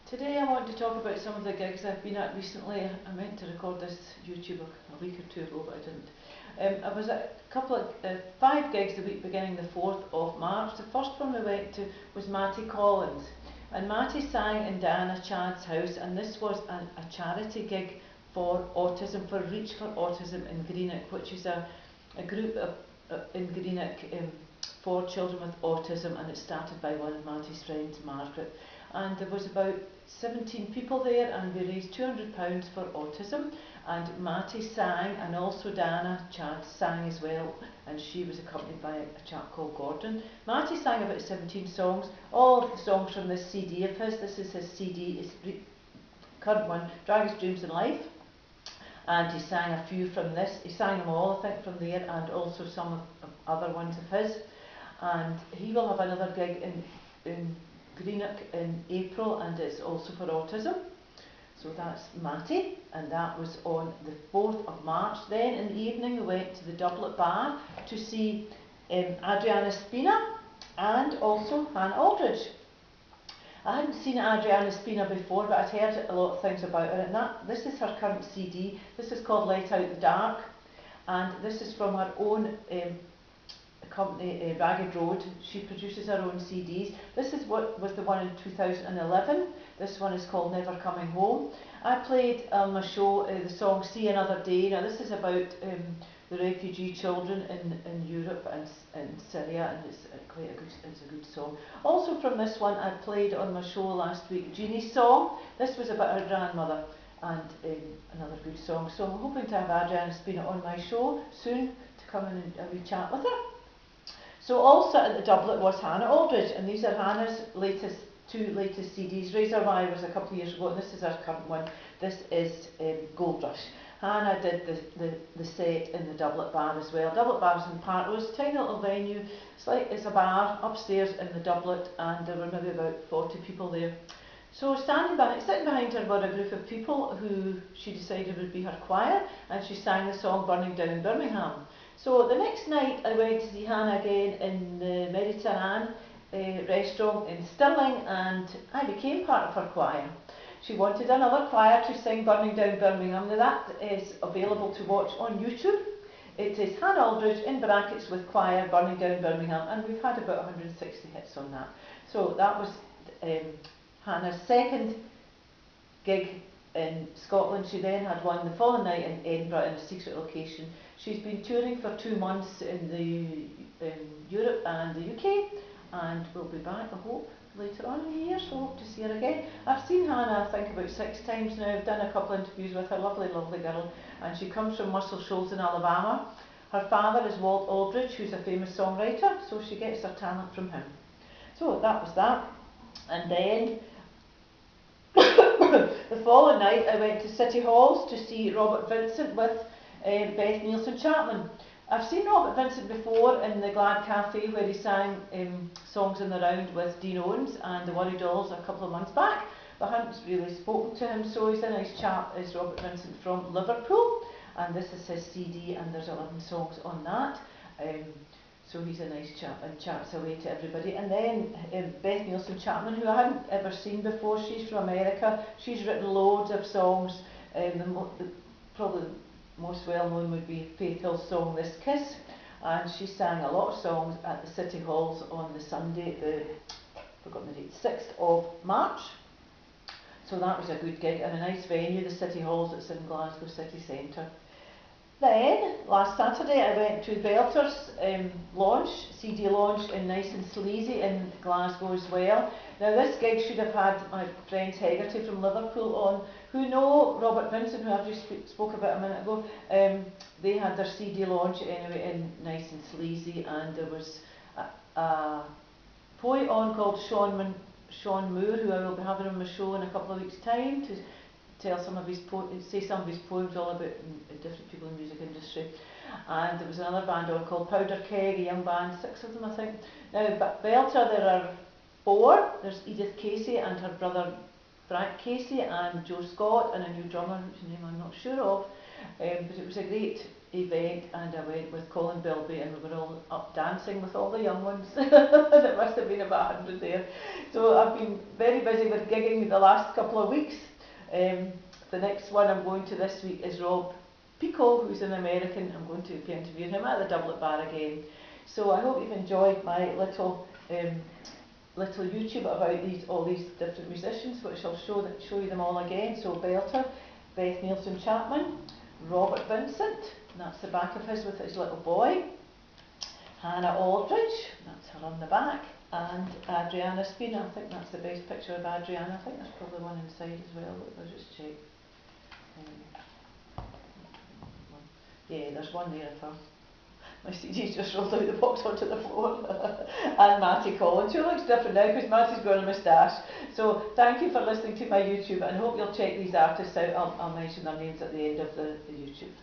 Today I want to talk about some of the gigs I've been at recently. I meant to record this YouTube a week or two ago, but I didn't. I was at a couple of 5 gigs a week beginning the 4th of March. The first one we went to was Matty Collins, and Matty sang in Diana Chad's house, and this was a charity gig for autism, for Reach for Autism in Greenock, which is a group in Greenock for children with autism, and it started by one of Matty's friends, Margaret. And there was about 17 people there, and we raised £200 for autism, and Matty sang, and also Diana Chad sang as well, and she was accompanied by a chap called Gordon. Matty sang about 17 songs, all of the songs from this CD of his. This is his CD, his current one, Dragons, Dreams and Life, and he sang a few from this. He sang them all, I think, from there, and also some of other ones of his. And he will have another gig in Greenock in April, and it's also for autism. So that's Matty, and that was on the 4th of March. Then in the evening we went to the Doublet Bar to see Adriana Spina and also Hannah Aldridge. I hadn't seen Adriana Spina before, but I'd heard a lot of things about her, and this is her current CD. This is called Light Out the Dark, and this is from her own company, Ragged Road. She produces her own CDs. This is what was the one in 2011. This one is called Never Coming Home. I played on my show the song See Another Day. Now this is about the refugee children in Europe and Syria, and it's a good song. Also from this one I played on my show last week, Jeannie's song. This was about her grandmother, and another good song. So I'm hoping to have Adriana Spina on my show soon to come in and have a chat with her. So also at the Doublet was Hannah Aldridge, and these are Hannah's two latest CDs. Razor Wire was a couple of years ago, and this is her current one. This is Gold Rush. Hannah did the set in the Doublet Bar as well. Doublet Bar's in Parkrow, tiny little venue. It's a bar upstairs in the Doublet, and there were maybe about 40 people there. So sitting behind her were a group of people who she decided would be her choir, and she sang the song Burning Down Birmingham. So the next night I went to see Hannah again in the Mediterranean restaurant in Stirling, and I became part of her choir. She wanted another choir to sing Burning Down Birmingham. Now that is available to watch on YouTube. It is Hannah Aldridge in brackets with choir Burning Down Birmingham, and we've had about 160 hits on that. So that was Hannah's second gig in Scotland. She then had one the following night in Edinburgh in a secret location. She's been touring for 2 months in Europe and the UK, and we'll be back, I hope, later on in the year, so hope to see her again. I've seen Hannah, I think, about 6 times now. I've done a couple of interviews with her, lovely girl, and she comes from Muscle Shoals in Alabama. Her father is Walt Aldridge, who's a famous songwriter, so she gets her talent from him. So that was that, and then the following night I went to City Halls to see Robert Vincent with Beth Nielsen Chapman. I've seen Robert Vincent before in the Glad Cafe, where he sang Songs in the Round with Dean Owens and the Worry Dolls a couple of months back, but I hadn't really spoken to him. So he's a nice chap, is Robert Vincent from Liverpool, and this is his CD, and there's 11 songs on that. So he's a nice chap and chats away to everybody. And then Beth Nielsen Chapman, who I hadn't ever seen before. She's from America. She's written loads of songs. Probably the most well known would be Faith Hill's song This Kiss, and she sang a lot of songs at the City Halls on the Sunday, the 6th of March. So that was a good gig and a nice venue, the City Halls. It's in Glasgow city centre. Then, last Saturday, I went to Belter's CD launch in Nice and Sleazy in Glasgow as well. Now this gig should have had my friends Hegarty from Liverpool on, who know Robert Vincent, who I just spoke about a minute ago. They had their CD launch anyway in Nice and Sleazy, and there was a poet on called Sean Moore, who I will be having on my show in a couple of weeks' time to tell some of his say some of his poems all about different people in the music industry. And there was another band on called Powder Keg, a young band, 6 of them I think. Now Belter, there are 4. There's Edith Casey and her brother Frank Casey and Joe Scott and a new drummer whose name I'm not sure of. But it was a great event, and I went with Colin Bilby, and we were all up dancing with all the young ones. There must have been about 100 there. So I've been very busy with gigging the last couple of weeks. The next one I'm going to this week is Rob Pico, who's an American. I'm going to be interviewing him at the Doublet Bar again. So I hope you've enjoyed my little YouTube about all these different musicians, which I'll show you them all again. So Belter, Beth Nielsen Chapman, Robert Vincent, and that's the back of his with his little boy. Hannah Aldridge, that's her on the back, and Adriana Spina. I think that's the best picture of Adriana. I think there's probably one inside as well. Let's just check. Yeah, there's one there of her. My CD's just rolled out the box onto the floor. And Matty Collins, who looks different now because Matty's grown a moustache. So thank you for listening to my YouTube, and I hope you'll check these artists out. I'll mention their names at the end of the YouTube.